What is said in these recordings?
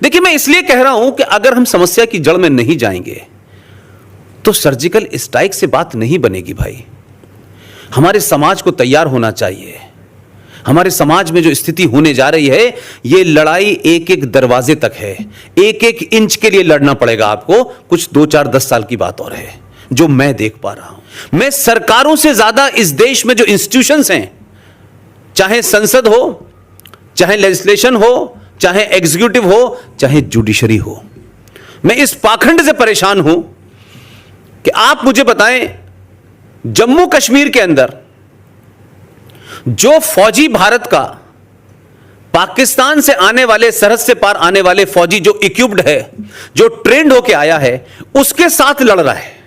देखिए, मैं इसलिए कह रहा हूं कि अगर हम समस्या की जड़ में नहीं जाएंगे तो सर्जिकल स्ट्राइक से बात नहीं बनेगी भाई। हमारे समाज को तैयार होना चाहिए। हमारे समाज में जो स्थिति होने जा रही है, ये लड़ाई एक एक दरवाजे तक है। एक एक इंच के लिए लड़ना पड़ेगा आपको। कुछ 2, 4, 10 साल की बात और है जो मैं देख पा रहा हूं। मैं सरकारों से ज्यादा इस देश में जो इंस्टीट्यूशंस हैं, चाहे संसद हो, चाहे लेजिस्लेशन हो, चाहे एग्जीक्यूटिव हो, चाहे जुडिशरी हो, मैं इस पाखंड से परेशान हूं कि आप मुझे बताएं, जम्मू कश्मीर के अंदर जो फौजी भारत का पाकिस्तान से आने वाले, सरहद से पार आने वाले फौजी जो इक्विप्ड है, जो ट्रेंड होके आया है, उसके साथ लड़ रहा है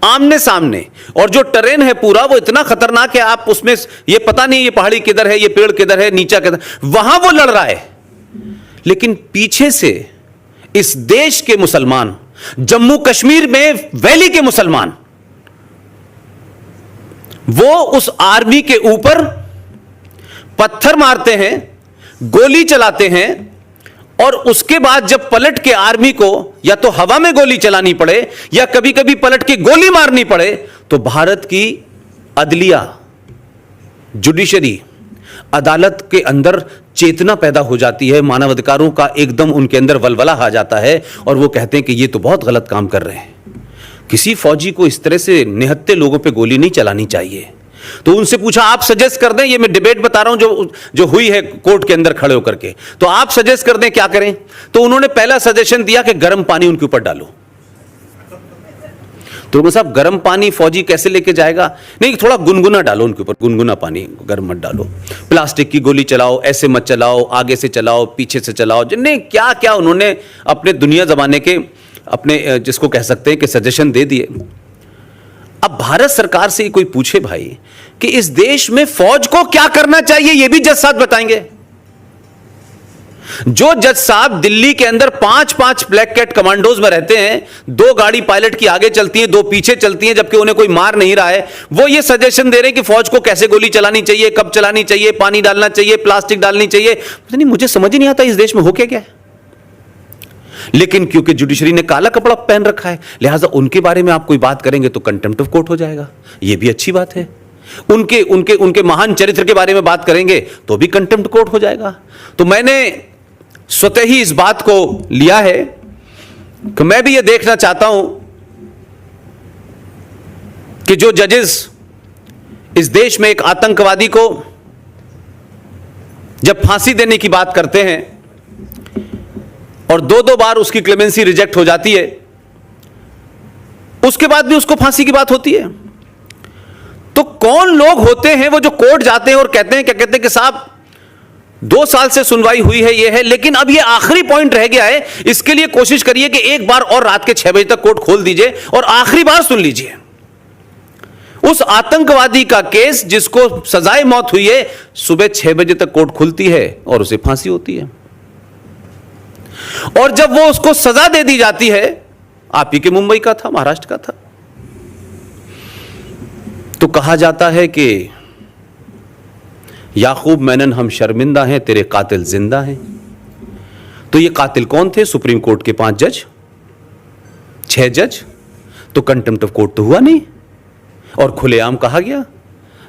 आमने सामने। और जो टेरेन है पूरा वो इतना खतरनाक है, आप उसमें ये पता नहीं ये पहाड़ी किधर है, ये पेड़ किधर है, नीचा किधर, वहां वो लड़ रहा है। लेकिन पीछे से इस देश के मुसलमान, जम्मू कश्मीर में वैली के मुसलमान, वो उस आर्मी के ऊपर पत्थर मारते हैं, गोली चलाते हैं, और उसके बाद जब पलट के आर्मी को या तो हवा में गोली चलानी पड़े या कभी कभी पलट के गोली मारनी पड़े, तो भारत की अदलिया, जुडिशरी, अदालत के अंदर चेतना पैदा हो जाती है, मानवाधिकारों का एकदम उनके अंदर वलवला आ जाता है, और वो कहते हैं कि ये तो बहुत गलत काम कर रहे हैं। किसी फौजी को इस तरह से निहत्थे लोगों पे गोली नहीं चलानी चाहिए। तो उनसे पूछा, आप सजेस्ट कर दें, ये मैं डिबेट बता रहा हूं जो हुई है कोर्ट के अंदर खड़े होकर के, तो आप सजेस्ट कर दें क्या करें। तो उन्होंने पहला सजेशन दिया कि गर्म पानी उनके ऊपर डालो। तो साहब, गर्म पानी फौजी कैसे लेके जाएगा? नहीं, थोड़ा गुनगुना डालो उनके ऊपर, गुनगुना पानी, गर्म मत डालो। प्लास्टिक की गोली चलाओ, ऐसे मत चलाओ, आगे से चलाओ, पीछे से चलाओ, जिन्हें क्या क्या उन्होंने अपने दुनिया जमाने के अपने जिसको कह सकते हैं कि सजेशन दे दिए। अब भारत सरकार से कोई पूछे भाई कि इस देश में फौज को क्या करना चाहिए, यह भी जज साहब बताएंगे। जो जज साहब दिल्ली के अंदर 5-5 ब्लैक कैट कमांडोज में रहते हैं, 2 गाड़ी पायलट की आगे चलती है, 2 पीछे चलती हैं, जबकि उन्हें कोई मार नहीं रहा है, वो ये सजेशन दे रहे हैं कि फौज को कैसे गोली चलानी चाहिए, कब चलानी चाहिए, पानी डालना चाहिए, प्लास्टिक डालनी चाहिए। नहीं, मुझे समझ ही नहीं आता इस देश में हो क्या क्या। लेकिन क्योंकि जुडिशरी ने काला कपड़ा पहन रखा है, लिहाजा उनके बारे में आप कोई बात करेंगे तो कंटेम्प्ट ऑफ कोर्ट हो जाएगा। यह भी अच्छी बात है। उनके उनके उनके महान चरित्र के बारे में बात करेंगे तो भी कंटेम्प्ट कोर्ट हो जाएगा। तो मैंने स्वतः ही इस बात को लिया है कि मैं भी यह देखना चाहता हूं कि जो जजेस इस देश में एक आतंकवादी को जब फांसी देने की बात करते हैं और 2-2 बार उसकी क्लेमेंसी रिजेक्ट हो जाती है, उसके बाद भी उसको फांसी की बात होती है, तो कौन लोग होते हैं वो जो कोर्ट जाते हैं और कहते हैं, क्या कहते हैं कि साहब 2 साल से सुनवाई हुई है, ये है, लेकिन अब ये आखिरी पॉइंट रह गया है, इसके लिए कोशिश करिए कि एक बार और रात के 6 बजे तक कोर्ट खोल दीजिए और आखिरी बार सुन लीजिए। उस आतंकवादी का केस जिसको सजाए मौत हुई है, सुबह 6 बजे तक कोर्ट खुलती है और उसे फांसी होती है। और जब वो उसको सजा दे दी जाती है, आप ही के मुंबई का था, महाराष्ट्र का था, तो कहा जाता है कि याकूब मेनन, हम शर्मिंदा हैं, तेरे कातिल जिंदा हैं। तो ये कातिल कौन थे? सुप्रीम कोर्ट के 5 जज, 6 जज। तो कंटेम्प्ट ऑफ कोर्ट तो हुआ नहीं, और खुलेआम कहा गया।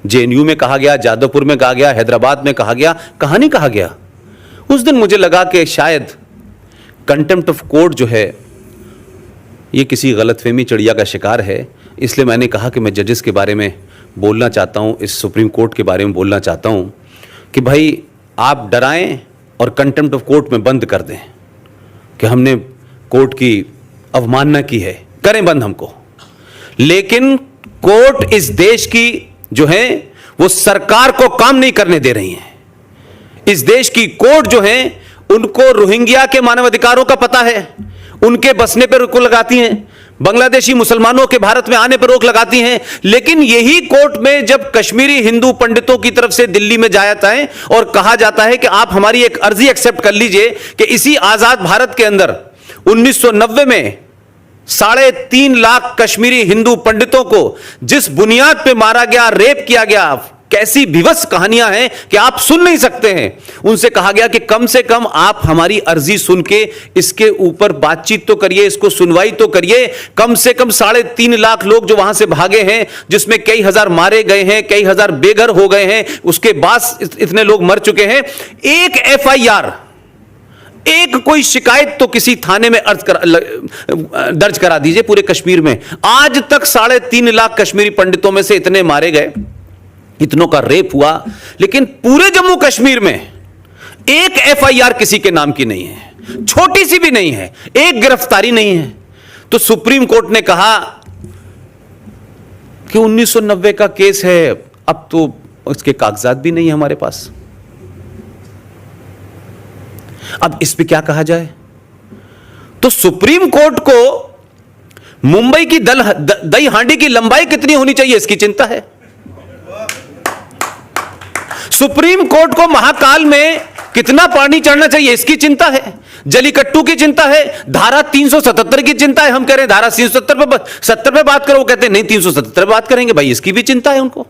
जेएनयू में कहा गया, जादवपुर में कहा गया, हैदराबाद में कहा गया, कहां नहीं कहा गया। उस दिन मुझे लगा कि शायद कंटेम्प्ट ऑफ कोर्ट जो है ये किसी गलतफहमी चिड़िया का शिकार है, इसलिए मैंने कहा कि मैं जजेस के बारे में बोलना चाहता हूं, इस सुप्रीम कोर्ट के बारे में बोलना चाहता हूं कि भाई आप डराएं और कंटेम्प्ट ऑफ कोर्ट में बंद कर दें कि हमने कोर्ट की अवमानना की है, करें बंद हमको। लेकिन कोर्ट इस देश की जो है वो सरकार को काम नहीं करने दे रही है। इस देश की कोर्ट जो है उनको रोहिंग्या के मानवाधिकारों का पता है, उनके बसने पर रोक लगाती हैं, बांग्लादेशी मुसलमानों के भारत में आने पर रोक लगाती हैं। लेकिन यही कोर्ट में जब कश्मीरी हिंदू पंडितों की तरफ से दिल्ली में जाता है और कहा जाता है कि आप हमारी एक अर्जी एक्सेप्ट कर लीजिए कि इसी आजाद भारत के अंदर 1990 में 3.5 लाख कश्मीरी हिंदू पंडितों को जिस बुनियाद पे मारा गया, रेप किया गया, कैसी विवश कहानियां हैं कि आप सुन नहीं सकते हैं। उनसे कहा गया कि कम से कम आप हमारी अर्जी सुन के इसके ऊपर बातचीत तो करिए, इसको सुनवाई तो करिए। कम से कम 3.5 लाख लोग जो वहां से भागे हैं, जिसमें कई हजार मारे गए हैं, कई हजार बेघर हो गए हैं, उसके बाद इतने लोग मर चुके हैं। एक FIR, एक कोई शिकायत तो किसी थाने में दर्ज करा दीजिए पूरे कश्मीर में। आज तक 3.5 लाख कश्मीरी पंडितों में से इतने मारे गए, इतनों का रेप हुआ, लेकिन पूरे जम्मू कश्मीर में एक FIR किसी के नाम की नहीं है, छोटी सी भी नहीं है, एक गिरफ्तारी नहीं है। तो सुप्रीम कोर्ट ने कहा कि 1990 का केस है, अब तो उसके कागजात भी नहीं है हमारे पास। अब इस पे क्या कहा जाए? तो सुप्रीम कोर्ट को मुंबई की दही हांडी की लंबाई कितनी होनी चाहिए इसकी चिंता है। सुप्रीम कोर्ट को महाकाल में कितना पानी चढ़ना चाहिए इसकी चिंता है। जलीकट्टू की चिंता है, धारा 377 की चिंता है। हम कह रहे हैं धारा 370 पे बात करो, वो कहते हैं नहीं 377 पे बात करेंगे। भाई इसकी भी चिंता है उनको।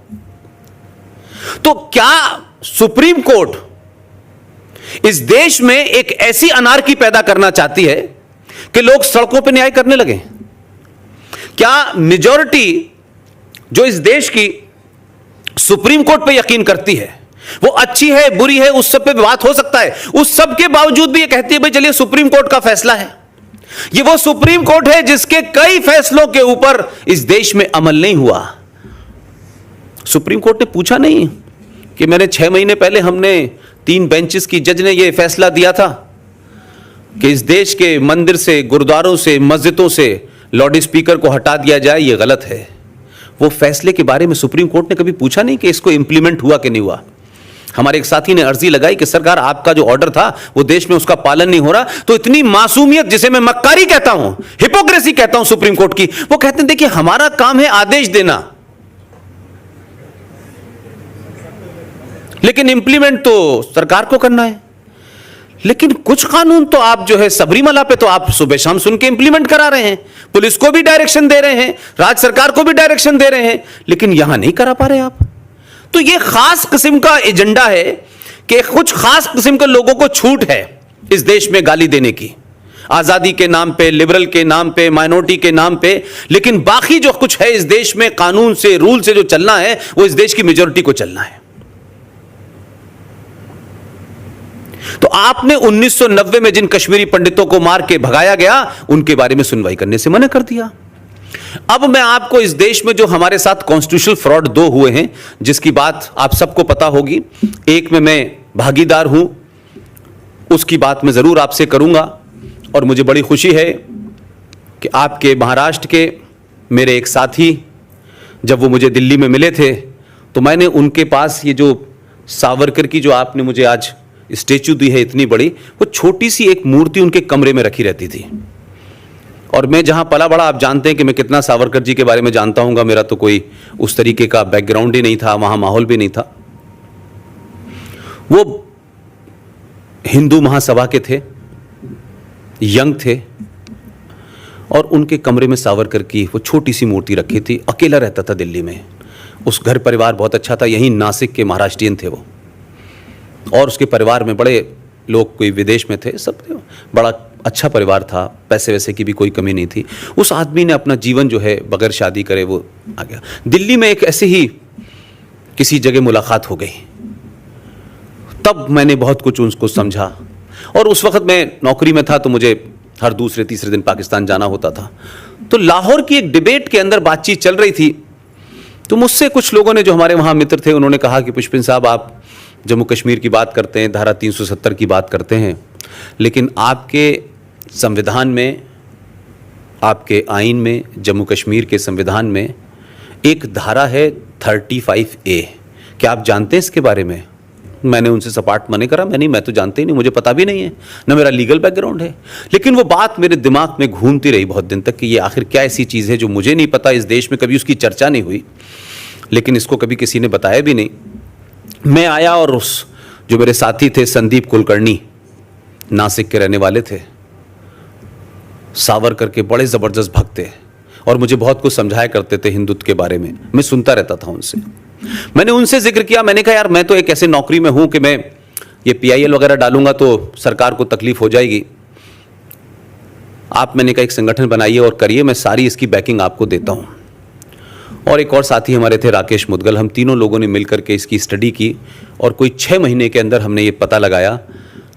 तो क्या सुप्रीम कोर्ट इस देश में एक ऐसी अनार्की पैदा करना चाहती है कि लोग सड़कों पर न्याय करने लगे? क्या मेजॉरिटी जो इस देश की सुप्रीम कोर्ट पे यकीन करती है वो अच्छी है बुरी है, उस सब पे बात हो सकता है, उस सब के बावजूद भी ये कहती है भाई चलिए सुप्रीम कोर्ट का फैसला है। ये वो सुप्रीम कोर्ट है जिसके कई फैसलों के ऊपर इस देश में अमल नहीं हुआ। सुप्रीम कोर्ट ने पूछा नहीं कि मैंने 6 महीने पहले हमने 3 बेंचेस की जज ने यह फैसला दिया था कि इस देश के मंदिर से, गुरुद्वारों से, मस्जिदों से लाउड स्पीकर को हटा दिया जाए, यह गलत है। वो फैसले के बारे में सुप्रीम कोर्ट ने कभी पूछा नहीं कि इसको इंप्लीमेंट हुआ कि नहीं हुआ। हमारे एक साथी ने अर्जी लगाई कि सरकार आपका जो ऑर्डर था वो देश में उसका पालन नहीं हो रहा। तो इतनी मासूमियत, जिसे मैं मक्कारी कहता हूं, हिपोक्रेसी कहता हूं सुप्रीम कोर्ट की, वो कहते हैं देखिए हमारा काम है आदेश देना, लेकिन इंप्लीमेंट तो सरकार को करना है। लेकिन कुछ कानून तो आप जो है सबरीमला पे तो आप सुबह शाम सुन के इंप्लीमेंट करा रहे हैं, पुलिस को भी डायरेक्शन दे रहे हैं, राज्य सरकार को भी डायरेक्शन दे रहे हैं, लेकिन यहां नहीं करा पा रहे आप। तो यह खास किस्म का एजेंडा है कि कुछ खास किस्म के लोगों को छूट है इस देश में गाली देने की, आजादी के नाम पे, लिबरल के नाम पे, माइनॉरिटी के नाम पे, लेकिन बाकी जो कुछ है इस देश में कानून से, रूल से जो चलना है वो इस देश की मेजॉरिटी को चलना है। तो आपने 1990 में जिन कश्मीरी पंडितों को मार के भगाया गया उनके बारे में सुनवाई करने से मना कर दिया। अब मैं आपको इस देश में जो हमारे साथ कॉन्स्टिट्यूशनल फ्रॉड 2 हुए हैं, जिसकी बात आप सबको पता होगी, एक में मैं भागीदार हूं, उसकी बात मैं जरूर आपसे करूंगा। और मुझे बड़ी खुशी है कि आपके महाराष्ट्र के मेरे एक साथी, जब वो मुझे दिल्ली में मिले थे तो मैंने उनके पास ये जो सावरकर की जो आपने मुझे आज स्टेच्यू दी है इतनी बड़ी, वो छोटी सी एक मूर्ति उनके कमरे में रखी रहती थी। और मैं जहां पला बड़ा, आप जानते हैं कि मैं कितना सावरकर जी के बारे में जानता हूंगा, मेरा तो कोई उस तरीके का बैकग्राउंड ही नहीं था, वहां माहौल भी नहीं था। वो हिंदू महासभा के थे, यंग थे, और उनके कमरे में सावरकर की वो छोटी सी मूर्ति रखी थी। अकेला रहता था दिल्ली में, उस घर परिवार बहुत अच्छा था, यहीं नासिक के महाराष्ट्रियन थे वो, और उसके परिवार में बड़े लोग कोई विदेश में थे, सब थे, बड़ा अच्छा परिवार था, पैसे वैसे की भी कोई कमी नहीं थी। उस आदमी ने अपना जीवन जो है बगैर शादी करे वो आ गया। दिल्ली में एक ऐसे ही किसी जगह मुलाकात हो गई, तब मैंने बहुत कुछ उसको समझा। और उस वक्त मैं नौकरी में था तो मुझे हर दूसरे तीसरे दिन पाकिस्तान जाना होता था। तो लाहौर की एक डिबेट के अंदर बातचीत चल रही थी, तो मुझसे कुछ लोगों ने, जो हमारे वहाँ मित्र थे, उन्होंने कहा कि पुष्पिन साहब, आप जम्मू कश्मीर की बात करते हैं, धारा 370 की बात करते हैं, लेकिन आपके संविधान में, आपके आइन में, जम्मू कश्मीर के संविधान में एक धारा है 35A। क्या आप जानते हैं इसके बारे में? मैंने उनसे सपाट मना करा, मैं तो जानते ही नहीं, मुझे पता भी नहीं है, ना मेरा लीगल बैकग्राउंड है। लेकिन वो बात मेरे दिमाग में घूमती रही बहुत दिन तक कि ये आखिर क्या ऐसी चीज़ है जो मुझे नहीं पता, इस देश में कभी उसकी चर्चा नहीं हुई, लेकिन इसको कभी किसी ने बताया भी नहीं। मैं आया और उस जो मेरे साथी थे संदीप कुलकर्णी, नासिक के रहने वाले थे, सावरकर के बड़े ज़बरदस्त भक्त थे और मुझे बहुत कुछ समझाया करते थे हिंदुत्व के बारे में, मैं सुनता रहता था उनसे। मैंने उनसे जिक्र किया, मैंने कहा यार मैं तो एक ऐसे नौकरी में हूं कि मैं ये PIL वगैरह डालूंगा तो सरकार को तकलीफ हो जाएगी। आप, मैंने कहा, एक संगठन बनाइए और करिए, मैं सारी इसकी बैकिंग आपको देता हूं। और एक और साथी हमारे थे, राकेश मुदगल, हम तीनों लोगों ने मिलकर के इसकी स्टडी की और कोई 6 महीने के अंदर हमने ये पता लगाया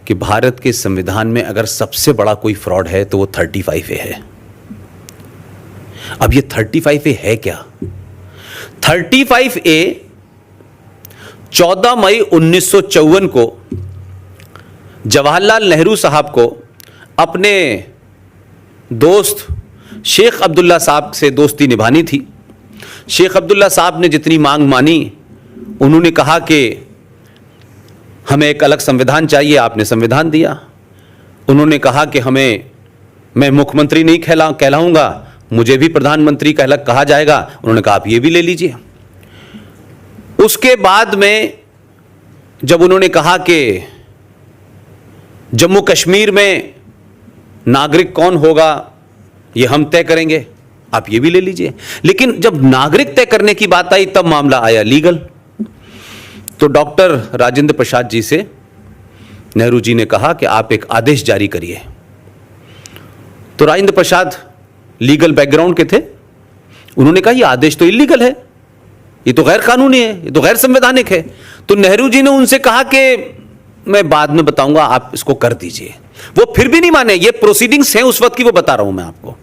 कि भारत के संविधान में अगर सबसे बड़ा कोई फ्रॉड है तो वो 35A है। अब ये 35A है क्या? 35A 14 मई 1954 को जवाहरलाल नेहरू साहब को अपने दोस्त शेख अब्दुल्ला साहब से दोस्ती निभानी थी। शेख अब्दुल्ला साहब ने जितनी मांग मानी, उन्होंने कहा कि हमें एक अलग संविधान चाहिए, आपने संविधान दिया। उन्होंने कहा कि मैं मुख्यमंत्री नहीं कहलाऊंगा, मुझे भी प्रधानमंत्री कहा जाएगा। उन्होंने कहा आप ये भी ले लीजिए। उसके बाद में जब उन्होंने कहा कि जम्मू कश्मीर में नागरिक कौन होगा ये हम तय करेंगे, आप ये भी ले लीजिए। लेकिन जब नागरिक तय करने की बात आई तब मामला आया लीगल। तो डॉक्टर राजेंद्र प्रसाद जी से नेहरू जी ने कहा कि आप एक आदेश जारी करिए। तो राजेंद्र प्रसाद लीगल बैकग्राउंड के थे, उन्होंने कहा यह आदेश तो इलीगल है, ये तो गैर कानूनी है, ये तो गैर संवैधानिक है। तो नेहरू जी ने उनसे कहा कि मैं बाद में बताऊंगा, आप इसको कर दीजिए। वो फिर भी नहीं माने, ये प्रोसीडिंग्स हैं उस वक्त की, वो बता रहा हूं मैं आपको।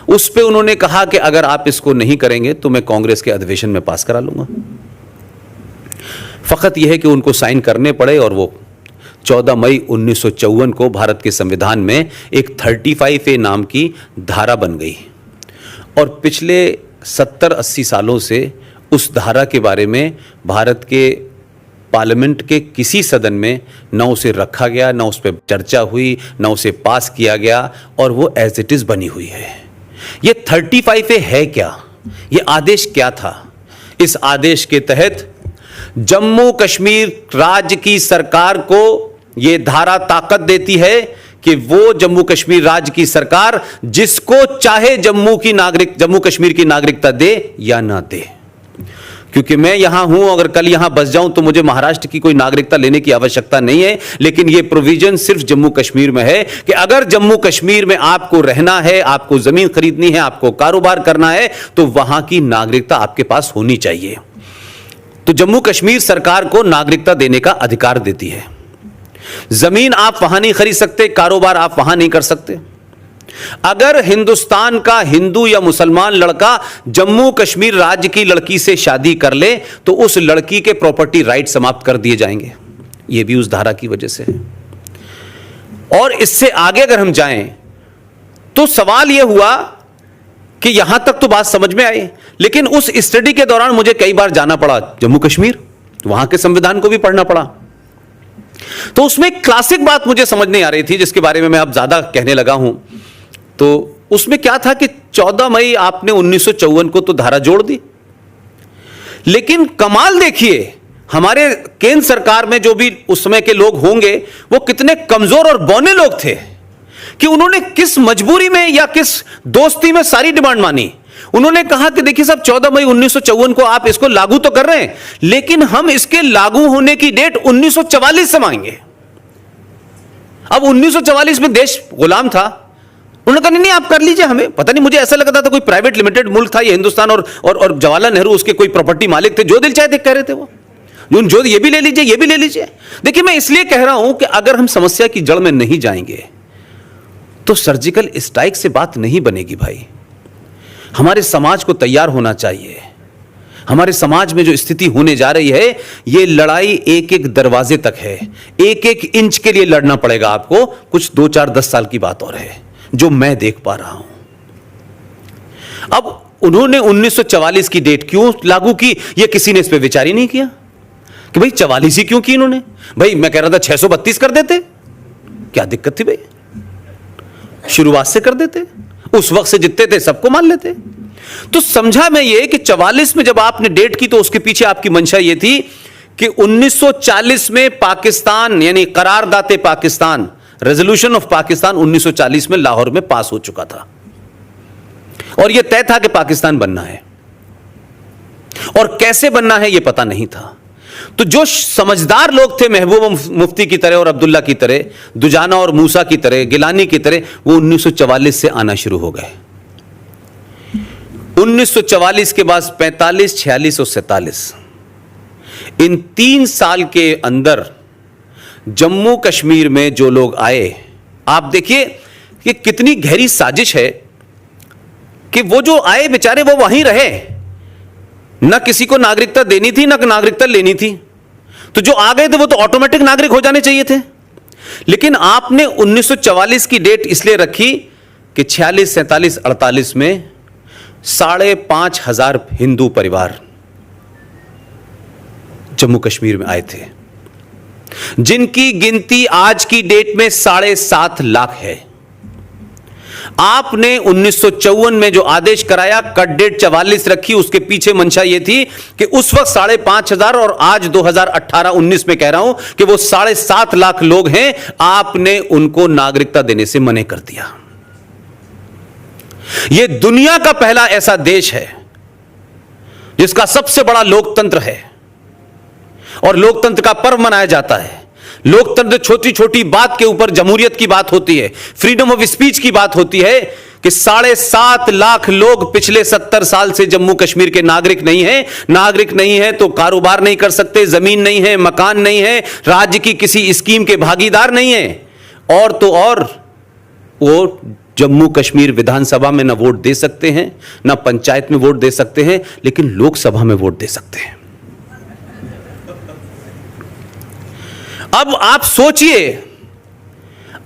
उस पे उन्होंने कहा कि अगर आप इसको नहीं करेंगे तो मैं कांग्रेस के अधिवेशन में पास करा लूंगा। फकत यह है कि उनको साइन करने पड़े और वो 14 मई 1954 को भारत के संविधान में एक 35A नाम की धारा बन गई। और पिछले 70-80 सालों से उस धारा के बारे में भारत के पार्लियामेंट के किसी सदन में न उसे रखा गया, न उस पर चर्चा हुई, न उसे पास किया गया, और वो एज इट इज बनी हुई है। ये 35A है क्या? ये आदेश क्या था? इस आदेश के तहत जम्मू कश्मीर राज्य की सरकार को यह धारा ताकत देती है कि वो जम्मू कश्मीर राज्य की सरकार जिसको चाहे जम्मू कश्मीर की नागरिकता दे या ना दे। क्योंकि मैं यहां हूं, अगर कल यहां बस जाऊं तो मुझे महाराष्ट्र की कोई नागरिकता लेने की आवश्यकता नहीं है। लेकिन यह प्रोविजन सिर्फ जम्मू कश्मीर में है कि अगर जम्मू कश्मीर में आपको रहना है, आपको जमीन खरीदनी है, आपको कारोबार करना है, तो वहां की नागरिकता आपके पास होनी चाहिए। तो जम्मू कश्मीर सरकार को नागरिकता देने का अधिकार देती है। जमीन आप वहां नहीं खरीद सकते, कारोबार आप वहां नहीं कर सकते। अगर हिंदुस्तान का हिंदू या मुसलमान लड़का जम्मू कश्मीर राज्य की लड़की से शादी कर ले तो उस लड़की के प्रॉपर्टी राइट समाप्त कर दिए जाएंगे। यह भी उस धारा की वजह से है। और इससे आगे अगर हम जाएं तो सवाल यह हुआ कि यहां तक तो बात समझ में आई, लेकिन उस स्टडी के दौरान मुझे कई बार जाना पड़ा जम्मू कश्मीर, वहां के संविधान को भी पढ़ना पड़ा। तो उसमें एक क्लासिक बात मुझे समझ नहीं आ रही थी, जिसके बारे में मैं अब ज्यादा कहने लगा हूं। तो उसमें क्या था कि 14 मई आपने 1954 को तो धारा जोड़ दी, लेकिन कमाल देखिए हमारे केंद्र सरकार में जो भी उस समय के लोग होंगे वो कितने कमजोर और बौने लोग थे कि उन्होंने किस मजबूरी में या किस दोस्ती में सारी डिमांड मानी। उन्होंने कहा कि देखिए साहब 14 मई 1954 को आप इसको लागू तो कर रहे हैं, लेकिन हम इसके लागू होने की डेट 1944 से मांगेंगे। अब 1944 में देश गुलाम था, उन्होंने कहा नहीं आप कर लीजिए, हमें पता नहीं, मुझे ऐसा लगता था कोई प्राइवेट लिमिटेड मुल्क था ये हिंदुस्तान, और जवाहरलाल नेहरू उसके कोई प्रॉपर्टी मालिक थे, जो दिल चाहे थे कह रहे थे वो, जो ये भी ले लीजिए, ये भी ले लीजिए। देखिए मैं इसलिए कह रहा हूं कि अगर हम समस्या की जड़ में नहीं जाएंगे तो सर्जिकल स्ट्राइक से बात नहीं बनेगी भाई। हमारे समाज को तैयार होना चाहिए। हमारे समाज में जो स्थिति होने जा रही है, यह लड़ाई एक एक दरवाजे तक है, एक एक इंच के लिए लड़ना पड़ेगा आपको। कुछ 2, 4, 10 साल की बात और है जो मैं देख पा रहा हूं। अब उन्होंने 1944 की डेट क्यों लागू की, यह किसी ने इस पर विचार ही नहीं किया कि भाई 44 ही क्यों की इन्होंने। भाई मैं कह रहा था 632 कर देते, क्या दिक्कत थी भाई, शुरुआत से कर देते, उस वक्त से जितने थे सबको मान लेते। तो समझा मैं ये कि 44 में जब आपने डेट की तो उसके पीछे आपकी मंशा ये थी कि 1940 में पाकिस्तान यानी करारदाते पाकिस्तान, रेजोल्यूशन ऑफ पाकिस्तान 1940 में लाहौर में पास हो चुका था और यह तय था कि पाकिस्तान बनना है। और कैसे बनना है यह पता नहीं था। तो जो समझदार लोग थे महबूब मुफ्ती की तरह और अब्दुल्ला की तरह, दुजाना और मूसा की तरह, गिलानी की तरह, वो 1944 से आना शुरू हो गए। 1944 के बाद 45, 46 और 47, इन 3 साल के अंदर जम्मू कश्मीर में जो लोग आए, आप देखिए कि कितनी गहरी साजिश है कि वो जो आए बेचारे वो वहीं रहे, ना किसी को नागरिकता देनी थी ना नागरिकता लेनी थी। तो जो आ गए थे वो तो ऑटोमेटिक नागरिक हो जाने चाहिए थे। लेकिन आपने 1944 की डेट इसलिए रखी कि 46, 47, 48 में 5,500 हिंदू परिवार जम्मू कश्मीर में आए थे, जिनकी गिनती आज की डेट में 7.5 लाख है। आपने 1954 में जो आदेश कराया, कट डेट 44 रखी, उसके पीछे मंशा यह थी कि उस वक्त 5,500 और आज 2018-19 में कह रहा हूं कि वो 7.5 लाख लोग हैं, आपने उनको नागरिकता देने से मना कर दिया। यह दुनिया का पहला ऐसा देश है जिसका सबसे बड़ा लोकतंत्र है और लोकतंत्र का पर्व मनाया जाता है। लोकतंत्र छोटी छोटी बात के ऊपर जमहूरियत की बात होती है, फ्रीडम ऑफ स्पीच की बात होती है कि 7.5 लाख लोग पिछले 70 साल से जम्मू कश्मीर के नागरिक नहीं है। नागरिक नहीं है तो कारोबार नहीं कर सकते, जमीन नहीं है, मकान नहीं है, राज्य की किसी स्कीम के भागीदार नहीं है, और तो और वो जम्मू कश्मीर विधानसभा में ना वोट दे सकते हैं, ना पंचायत में वोट दे सकते हैं, लेकिन लोकसभा में वोट दे सकते हैं। अब आप सोचिए,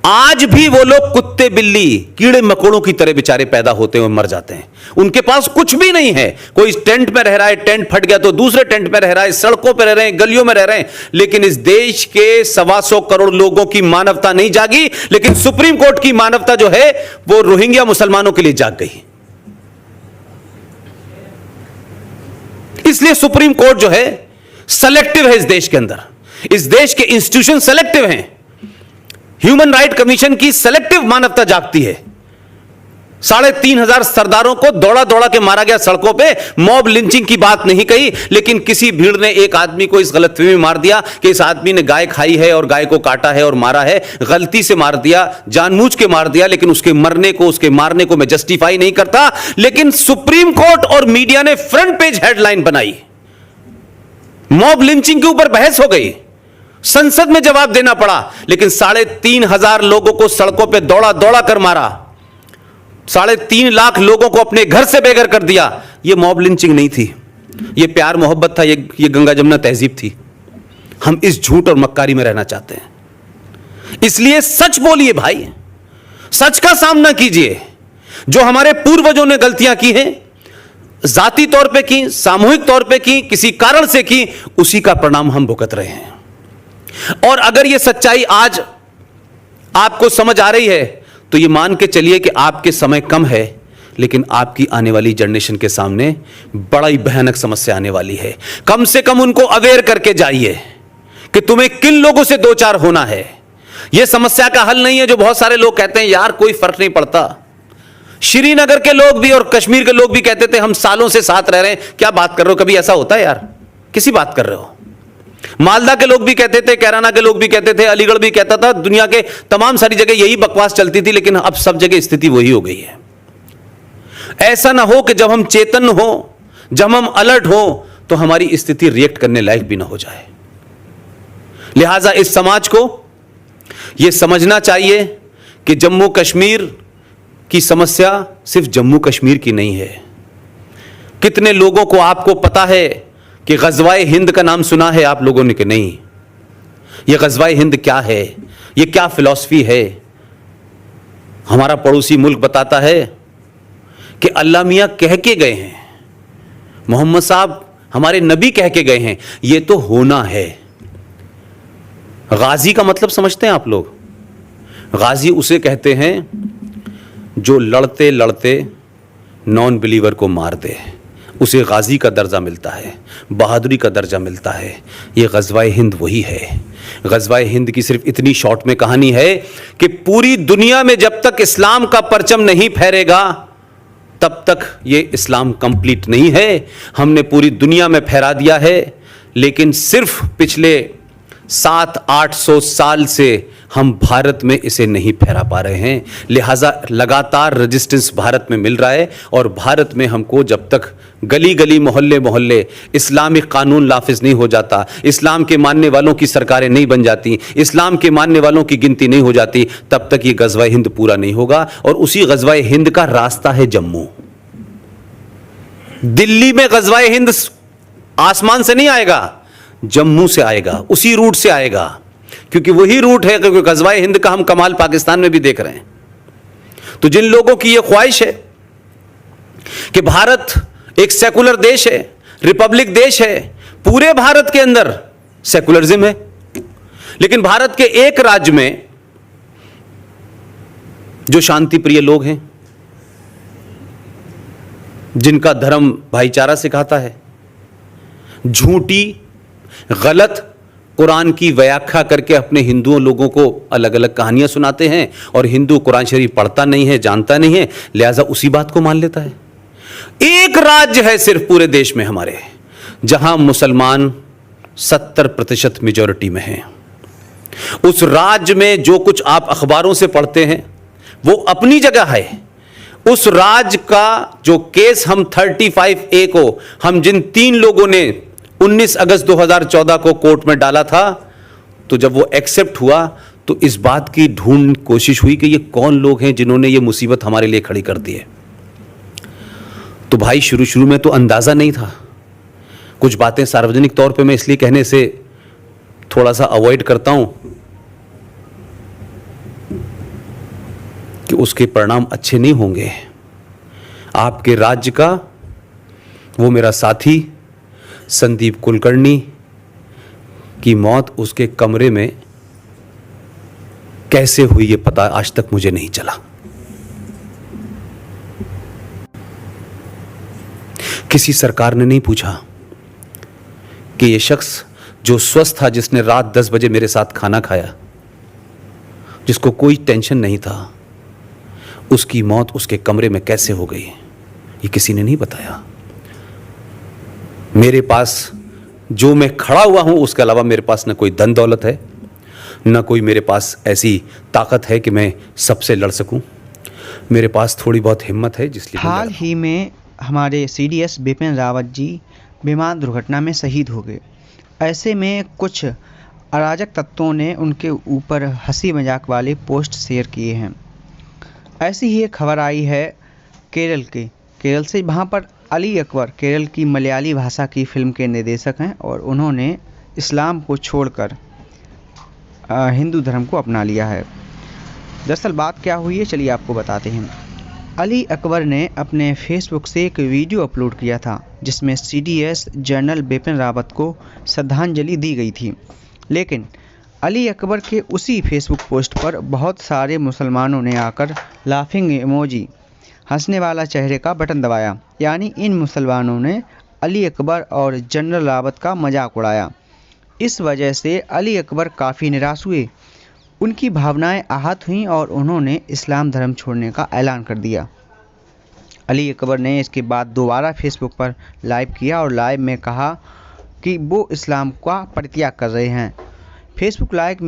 आज भी वो लोग कुत्ते बिल्ली कीड़े मकोड़ों की तरह बेचारे पैदा होते हैं और मर जाते हैं। उनके पास कुछ भी नहीं है। कोई टेंट में रह रहा है, टेंट फट गया तो दूसरे टेंट में रह रहा है, सड़कों पर रह रहे हैं, गलियों में रह रहे हैं। लेकिन इस देश के 125 करोड़ लोगों की मानवता नहीं जागी, लेकिन सुप्रीम कोर्ट की मानवता जो है वो रोहिंग्या मुसलमानों के लिए जाग गई। इसलिए सुप्रीम कोर्ट जो है सेलेक्टिव है। इस देश के अंदर इस देश के इंस्टीट्यूशन सेलेक्टिव हैं। ह्यूमन राइट कमीशन की सेलेक्टिव मानवता जागती है। 3,500 सरदारों को दौड़ा दौड़ा के मारा गया सड़कों पे। मॉब लिंचिंग की बात नहीं कही, लेकिन किसी भीड़ ने एक आदमी को इस गलतफहमी में मार दिया कि इस आदमी ने गाय खाई है और गाय को काटा है और मारा है। गलती से मार दिया, जानबूझ के मार दिया, लेकिन उसके मरने को, उसके मारने को मैं जस्टिफाई नहीं करता। लेकिन सुप्रीम कोर्ट और मीडिया ने फ्रंट पेज हेडलाइन बनाई। मॉब लिंचिंग के ऊपर बहस हो गई, संसद में जवाब देना पड़ा, लेकिन 3,500 लोगों को सड़कों पे दौड़ा दौड़ा कर मारा, 3.5 लाख लोगों को अपने घर से बेघर कर दिया। यह मॉब लिंचिंग नहीं थी, यह प्यार मोहब्बत था, यह गंगा जमुना तहजीब थी। हम इस झूठ और मक्कारी में रहना चाहते हैं। इसलिए सच बोलिए भाई, सच का सामना कीजिए। जो हमारे पूर्वजों ने गलतियां की हैं, जाती तौर पे की, सामूहिक तौर पे की, किसी कारण से की, उसी का परिणाम हम भुगत रहे हैं। और अगर यह सच्चाई आज आपको समझ आ रही है तो यह मान के चलिए कि आपके समय कम है, लेकिन आपकी आने वाली जनरेशन के सामने बड़ा ही भयानक समस्या आने वाली है। कम से कम उनको अवेयर करके जाइए कि तुम्हें किन लोगों से दो चार होना है। यह समस्या का हल नहीं है जो बहुत सारे लोग कहते हैं यार कोई फर्क नहीं पड़ता। श्रीनगर के लोग भी और कश्मीर के लोग भी कहते थे हम सालों से साथ रह रहे हैं, क्या बात कर रहे हो, कभी ऐसा होता है यार, किसी बात कर रहे हो। मालदा के लोग भी कहते थे, कैराना के लोग भी कहते थे, अलीगढ़ भी कहता था, दुनिया के तमाम सारी जगह यही बकवास चलती थी, लेकिन अब सब जगह स्थिति वही हो गई है। ऐसा ना हो कि जब हम चेतन हो, जब हम अलर्ट हो, तो हमारी स्थिति रिएक्ट करने लायक भी ना हो जाए। लिहाजा इस समाज को यह समझना चाहिए कि जम्मू कश्मीर की समस्या सिर्फ जम्मू कश्मीर की नहीं है। कितने लोगों को आपको पता है कि गज़वाए हिंद का नाम सुना है आप लोगों ने कि नहीं? यह गज़वाए हिंद क्या है, यह क्या फिलॉसफी है? हमारा पड़ोसी मुल्क बताता है कि अल्लाह मियां कह के गए हैं, मोहम्मद साहब हमारे नबी कह के गए हैं, यह तो होना है। गाजी का मतलब समझते हैं आप लोग? गाजी उसे कहते हैं जो लड़ते लड़ते नॉन बिलीवर को मार दे, उसे गाजी का दर्जा मिलता है, बहादुरी का दर्जा मिलता है। ये गज़वाए हिंद वही है। गज़वाए हिंद की सिर्फ इतनी शॉर्ट में कहानी है कि पूरी दुनिया में जब तक इस्लाम का परचम नहीं फहरेगा, तब तक ये इस्लाम कंप्लीट नहीं है। हमने पूरी दुनिया में फहरा दिया है, लेकिन सिर्फ पिछले 700-800 साल से हम भारत में इसे नहीं फहरा पा रहे हैं। लिहाजा लगातार रेजिस्टेंस भारत में मिल रहा है, और भारत में हमको जब तक गली गली मोहल्ले मोहल्ले इस्लामिक कानून नाफिज नहीं हो जाता, इस्लाम के मानने वालों की सरकारें नहीं बन जाती, इस्लाम के मानने वालों की गिनती नहीं हो जाती, तब तक ये गज़वा हिंद पूरा नहीं होगा। और उसी गज़वा हिंद का रास्ता है जम्मू। दिल्ली में गज़वा हिंद आसमान से नहीं आएगा, जम्मू से आएगा, उसी रूट से आएगा, क्योंकि वही रूट है, क्योंकि गज़वा हिंद का हम कमाल पाकिस्तान में भी देख रहे हैं। तो जिन लोगों की यह ख्वाहिश है कि भारत एक सेकुलर देश है, रिपब्लिक देश है, पूरे भारत के अंदर सेकुलरिज्म है, लेकिन भारत के एक राज्य में जो शांति प्रिय लोग हैं, जिनका धर्म भाईचारा सिखाता है, झूठी गलत कुरान की व्याख्या करके अपने हिंदुओं लोगों को अलग अलग कहानियां सुनाते हैं, और हिंदू कुरान शरीफ पढ़ता नहीं है, जानता नहीं है, लिहाजा उसी बात को मान लेता है। एक राज्य है सिर्फ पूरे देश में हमारे, जहां मुसलमान 70% मेजॉरिटी में हैं। उस राज्य में जो कुछ आप अखबारों से पढ़ते हैं वो अपनी जगह है। उस राज्य का जो केस हम 35A को हम जिन 3 लोगों ने 19 अगस्त 2014 को कोर्ट में डाला था, तो जब वो एक्सेप्ट हुआ तो इस बात की ढूंढ कोशिश हुई कि ये कौन लोग हैं जिन्होंने ये मुसीबत हमारे लिए खड़ी कर दी है। तो भाई शुरू में तो अंदाजा नहीं था। कुछ बातें सार्वजनिक तौर पे मैं इसलिए कहने से थोड़ा सा अवॉइड करता हूं कि उसके परिणाम अच्छे नहीं होंगे। आपके राज्य का वो मेरा साथी संदीप कुलकर्णी की मौत उसके कमरे में कैसे हुई ये पता आज तक मुझे नहीं चला। किसी सरकार ने नहीं पूछा कि ये शख्स जो स्वस्थ था, जिसने रात 10 बजे मेरे साथ खाना खाया, जिसको कोई टेंशन नहीं था, उसकी मौत उसके कमरे में कैसे हो गई, ये किसी ने नहीं बताया। मेरे पास जो मैं खड़ा हुआ हूं, उसके अलावा मेरे पास न कोई धन दौलत है, न कोई मेरे पास ऐसी ताकत है कि मैं सबसे लड़ सकूं। मेरे पास थोड़ी बहुत हिम्मत है, जिसलिए हाल ही में हमारे CDS बिपिन रावत जी विमान दुर्घटना में शहीद हो गए। ऐसे में कुछ अराजक तत्वों ने उनके ऊपर हंसी मजाक वाले पोस्ट शेयर किए हैं। ऐसी ही एक खबर आई है केरल से, वहाँ पर अली अकबर केरल की मलयाली भाषा की फिल्म के निर्देशक हैं, और उन्होंने इस्लाम को छोड़कर हिंदू धर्म को अपना लिया है। दरअसल बात क्या हुई है, चलिए आपको बताते हैं। अली अकबर ने अपने फेसबुक से एक वीडियो अपलोड किया था, जिसमें CDS जनरल बिपिन रावत को श्रद्धांजलि दी गई थी। लेकिन अली अकबर के उसी फेसबुक पोस्ट पर बहुत सारे मुसलमानों ने आकर लाफिंग इमोजी, हंसने वाला चेहरे का बटन दबाया। यानी इन मुसलमानों ने अली अकबर और जनरल रावत का मजाक उड़ाया। इस वजह से अली अकबर काफ़ी निराश हुए, उनकी भावनाएं आहत हुईं और उन्होंने इस्लाम धर्म छोड़ने का ऐलान कर दिया। अली अकबर ने इसके बाद दोबारा फेसबुक पर लाइव किया और लाइव में कहा कि वो इस्लाम का परित्याग कर रहे हैं। फेसबुक लाइव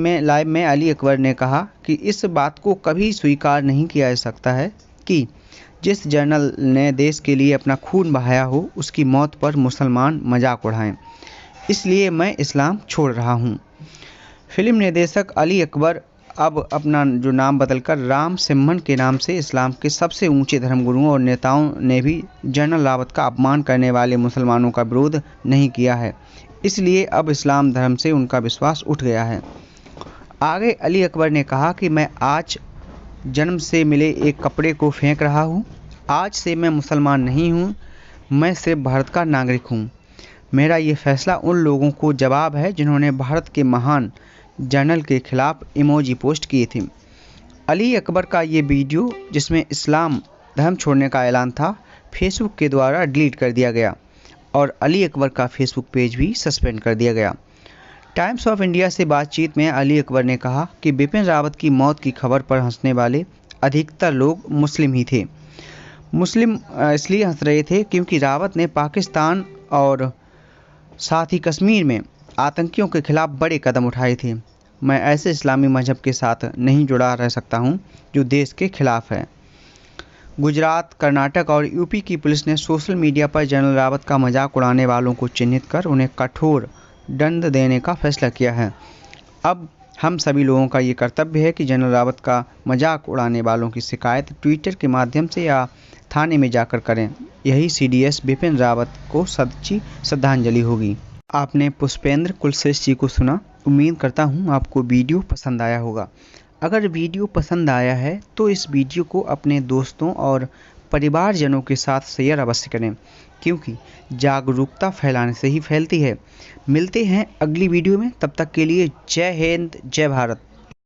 में अली अकबर ने कहा कि इस बात को कभी स्वीकार नहीं किया जा सकता है कि जिस जनरल ने देश के लिए अपना खून बहाया हो, उसकी मौत पर मुसलमान मजाक उड़ाएं। इसलिए मैं इस्लाम छोड़ रहा हूं। फिल्म निर्देशक अली अकबर अब अपना जो नाम बदलकर राम सिम्हन के नाम से इस्लाम के सबसे ऊंचे धर्मगुरुओं और नेताओं ने भी जनरल रावत का अपमान करने वाले मुसलमानों का विरोध नहीं किया है। इसलिए अब इस्लाम धर्म से उनका विश्वास उठ गया है। आगे अली अकबर ने कहा कि मैं आज जन्म से मिले एक कपड़े को फेंक रहा हूँ। आज से मैं मुसलमान नहीं हूँ, मैं सिर्फ भारत का नागरिक हूँ। मेरा ये फैसला उन लोगों को जवाब है जिन्होंने भारत के महान जनरल के खिलाफ इमोजी पोस्ट किए थे। अली अकबर का ये वीडियो, जिसमें इस्लाम धर्म छोड़ने का ऐलान था, फेसबुक के द्वारा डिलीट कर दिया गया और अली अकबर का फेसबुक पेज भी सस्पेंड कर दिया गया। टाइम्स ऑफ इंडिया से बातचीत में अली अकबर ने कहा कि बिपिन रावत की मौत की खबर पर हंसने वाले अधिकतर लोग मुस्लिम ही थे। मुस्लिम इसलिए हंस रहे थे क्योंकि रावत ने पाकिस्तान और साथ ही कश्मीर में आतंकियों के खिलाफ बड़े कदम उठाए थे। मैं ऐसे इस्लामी मजहब के साथ नहीं जुड़ा रह सकता हूं जो देश के खिलाफ है। गुजरात, कर्नाटक और यूपी की पुलिस ने सोशल मीडिया पर जनरल रावत का मजाक उड़ाने वालों को चिन्हित कर उन्हें कठोर दंड देने का फैसला किया है। अब हम सभी लोगों का ये कर्तव्य है कि जनरल रावत का मजाक उड़ाने वालों की शिकायत ट्विटर के माध्यम से या थाने में जाकर करें। यही सीडीएस बिपिन रावत को सच्ची श्रद्धांजलि होगी। आपने पुष्पेंद्र कुलश्रेष्ठ जी को सुना। उम्मीद करता हूँ आपको वीडियो पसंद आया होगा। अगर वीडियो पसंद आया है तो इस वीडियो को अपने दोस्तों और परिवारजनों के साथ शेयर अवश्य करें, क्योंकि जागरूकता फैलाने से ही फैलती है। मिलते हैं अगली वीडियो में, तब तक के लिए जय हिंद, जय भारत।